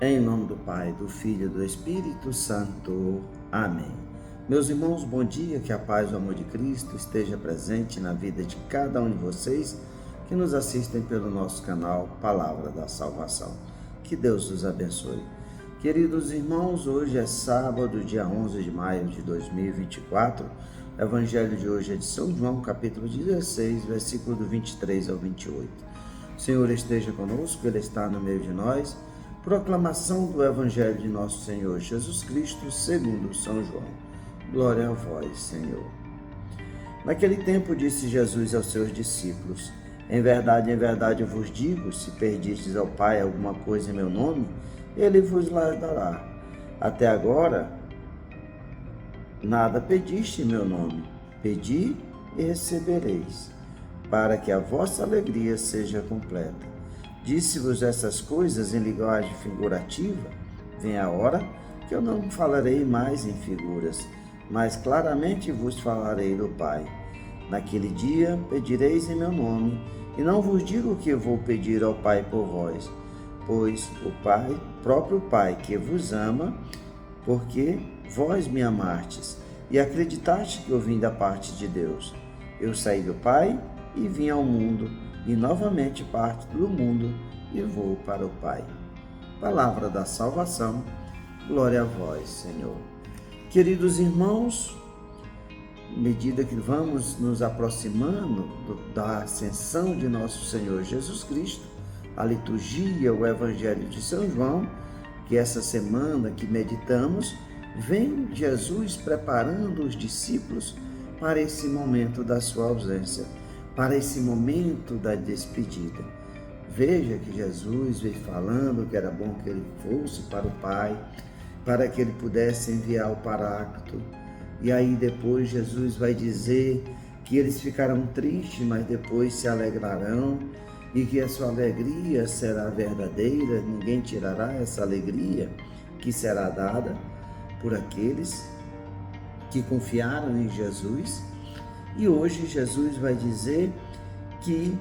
Em nome do Pai, do Filho e do Espírito Santo. Amém. Meus irmãos, bom dia, que a paz e o amor de Cristo esteja presente na vida de cada um de vocês que nos assistem pelo nosso canal Palavra da Salvação. Que Deus os abençoe. Queridos irmãos, hoje é sábado, dia 11 de maio de 2024. O Evangelho de hoje é de São João, capítulo 16, versículo do 23 ao 28. O Senhor esteja conosco, Ele está no meio de nós. Proclamação do Evangelho de nosso Senhor Jesus Cristo, segundo São João. Glória a vós, Senhor. Naquele tempo disse Jesus aos seus discípulos: em verdade, eu vos digo, se pedistes ao Pai alguma coisa em meu nome, Ele vos lá dará. Até agora, nada pediste em meu nome. Pedi e recebereis, para que a vossa alegria seja completa. Disse-vos essas coisas em linguagem figurativa. Vem a hora que eu não falarei mais em figuras, mas claramente vos falarei do Pai. Naquele dia pedireis em meu nome, e não vos digo que eu vou pedir ao Pai por vós, pois o Pai, próprio Pai que vos ama, porque vós me amastes e acreditaste que eu vim da parte de Deus. Eu saí do Pai e vim ao mundo, e novamente parto do mundo e vou para o Pai. Palavra da salvação, glória a vós, Senhor. Queridos irmãos, à medida que vamos nos aproximando da ascensão de nosso Senhor Jesus Cristo, a liturgia, o Evangelho de São João, que essa semana que meditamos, vem Jesus preparando os discípulos para esse momento da sua ausência, para esse momento da despedida. Veja que Jesus veio falando que era bom que ele fosse para o Pai, para que ele pudesse enviar o Paráclito. E aí depois Jesus vai dizer que eles ficarão tristes, mas depois se alegrarão, e que a sua alegria será verdadeira, ninguém tirará essa alegria que será dada por aqueles que confiaram em Jesus. E hoje Jesus vai dizer que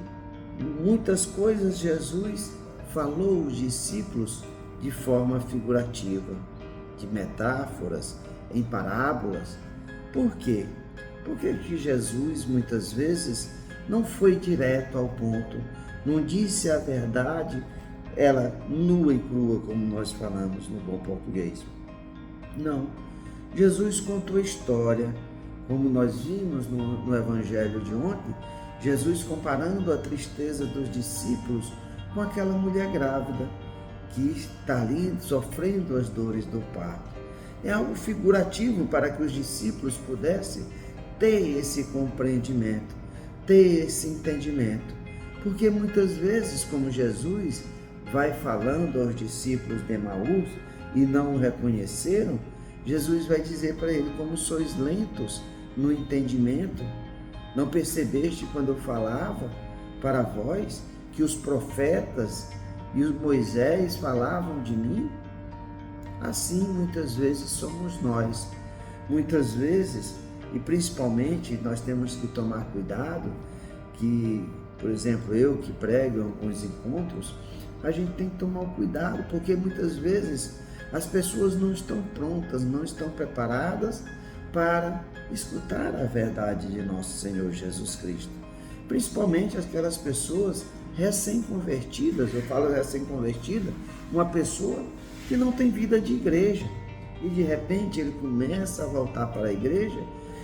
muitas coisas Jesus falou aos discípulos de forma figurativa, de metáforas, em parábolas. Por quê? Porque que Jesus muitas vezes não foi direto ao ponto, não disse a verdade, ela nua e crua, como nós falamos no bom português. Não. Jesus contou a história, como nós vimos no Evangelho de ontem, Jesus comparando a tristeza dos discípulos com aquela mulher grávida que está ali sofrendo as dores do parto. É algo figurativo para que os discípulos pudessem ter esse compreendimento, ter esse entendimento. Porque muitas vezes, como Jesus vai falando aos discípulos de Emaús e não o reconheceram, Jesus vai dizer para ele: como sois lentos no entendimento, não percebeste quando eu falava para vós que os profetas e os Moisés falavam de mim? Assim muitas vezes somos nós. Muitas vezes, e principalmente nós temos que tomar cuidado, que, por exemplo, eu que prego em alguns encontros, a gente tem que tomar cuidado, porque muitas vezes as pessoas não estão prontas, não estão preparadas para escutar a verdade de nosso Senhor Jesus Cristo. Principalmente aquelas pessoas recém-convertidas. Eu falo recém-convertida, uma pessoa que não tem vida de igreja, e de repente ele começa a voltar para a igreja,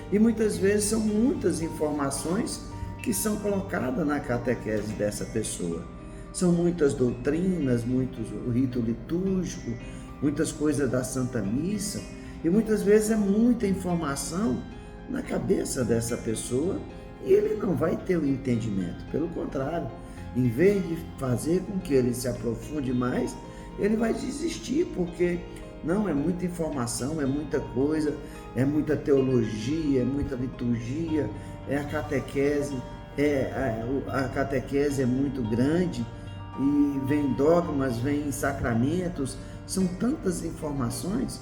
e muitas vezes são muitas informações que são colocadas na catequese dessa pessoa. São muitas doutrinas, muitos rito litúrgico, muitas coisas da Santa Missa, e muitas vezes é muita informação na cabeça dessa pessoa, e ele não vai ter o entendimento. Pelo contrário, em vez de fazer com que ele se aprofunde mais, ele vai desistir, porque não, é muita informação, é muita coisa, é muita teologia, é muita liturgia, é a catequese, a catequese é muito grande, e vem dogmas, vem sacramentos, são tantas informações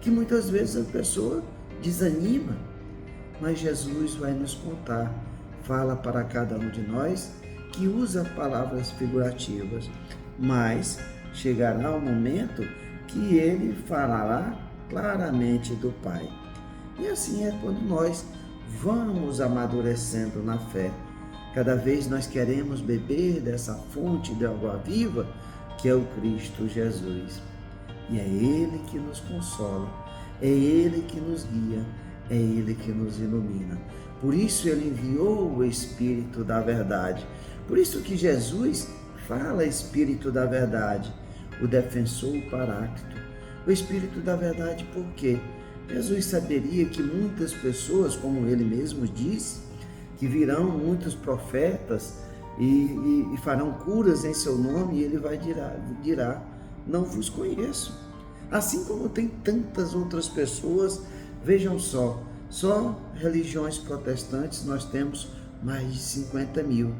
que muitas vezes a pessoa desanima. Mas Jesus vai nos contar, fala para cada um de nós que usa palavras figurativas, mas chegará o momento que ele falará claramente do Pai. E assim é quando nós vamos amadurecendo na fé. Cada vez nós queremos beber dessa fonte de água viva, que é o Cristo Jesus. E é Ele que nos consola, é Ele que nos guia, é Ele que nos ilumina. Por isso Ele enviou o Espírito da verdade. Por isso que Jesus fala Espírito da verdade, o defensor, o paráclito. O Espírito da verdade, por quê? Jesus saberia que muitas pessoas, como Ele mesmo disse, que virão muitos profetas e farão curas em seu nome, e Ele dirá, não vos conheço. Assim como tem tantas outras pessoas, vejam só religiões protestantes nós temos mais de 50 mil.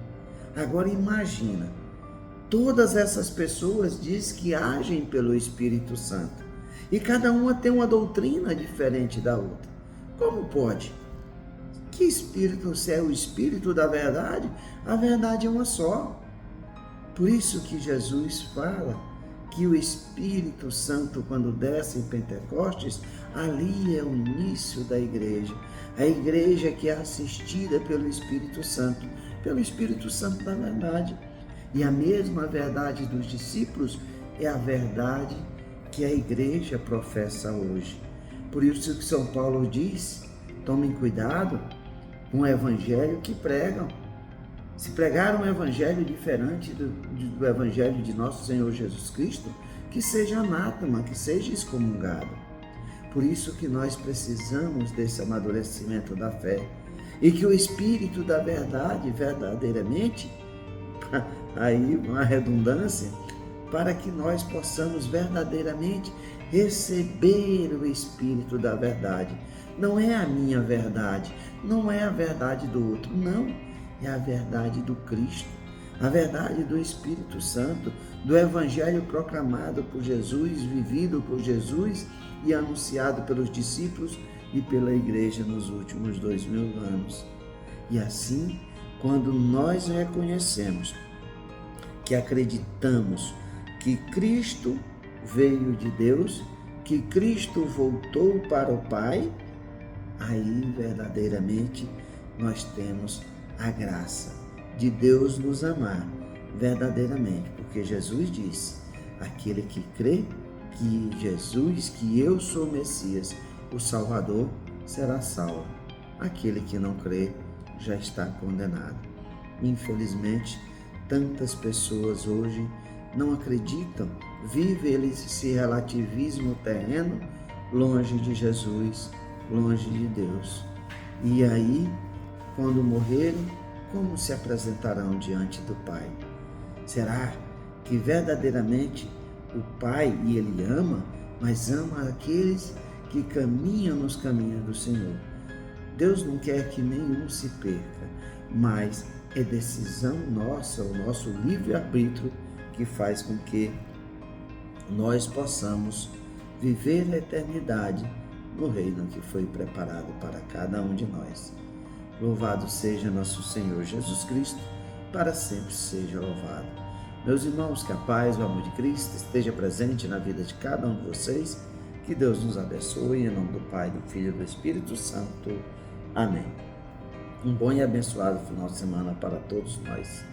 Agora imagina, todas essas pessoas diz que agem pelo Espírito Santo e cada uma tem uma doutrina diferente da outra. Como pode? Que Espírito, se é o Espírito da verdade, a verdade é uma só. Por isso que Jesus fala que o Espírito Santo, quando desce em Pentecostes, ali é o início da igreja. A igreja que é assistida pelo Espírito Santo da verdade. E a mesma verdade dos discípulos é a verdade que a igreja professa hoje. Por isso que São Paulo diz, tomem cuidado com o evangelho que pregam. Se pregar um evangelho diferente do evangelho de nosso Senhor Jesus Cristo, que seja anátema, que seja excomungado. Por isso que nós precisamos desse amadurecimento da fé e que o Espírito da verdade, verdadeiramente, aí uma redundância, para que nós possamos verdadeiramente receber o Espírito da verdade. Não é a minha verdade, não é a verdade do outro, não. É a verdade do Cristo, a verdade do Espírito Santo, do Evangelho proclamado por Jesus, vivido por Jesus e anunciado pelos discípulos e pela igreja nos últimos 2000 anos. E assim, quando nós reconhecemos que acreditamos que Cristo veio de Deus, que Cristo voltou para o Pai, aí verdadeiramente nós temos a graça de Deus nos amar verdadeiramente, porque Jesus disse, aquele que crê que Jesus, que eu sou o Messias, o Salvador, será salvo. Aquele que não crê já está condenado. Infelizmente, tantas pessoas hoje não acreditam, vivem esse relativismo terreno, longe de Jesus, longe de Deus. E aí, quando morrerem, como se apresentarão diante do Pai? Será que verdadeiramente o Pai, e Ele ama, mas ama aqueles que caminham nos caminhos do Senhor? Deus não quer que nenhum se perca, mas é decisão nossa, o nosso livre-arbítrio, que faz com que nós possamos viver a eternidade no reino que foi preparado para cada um de nós. Louvado seja nosso Senhor Jesus Cristo, para sempre seja louvado. Meus irmãos, que a paz e o amor de Cristo esteja presente na vida de cada um de vocês. Que Deus nos abençoe, em nome do Pai, do Filho e do Espírito Santo. Amém. Um bom e abençoado final de semana para todos nós.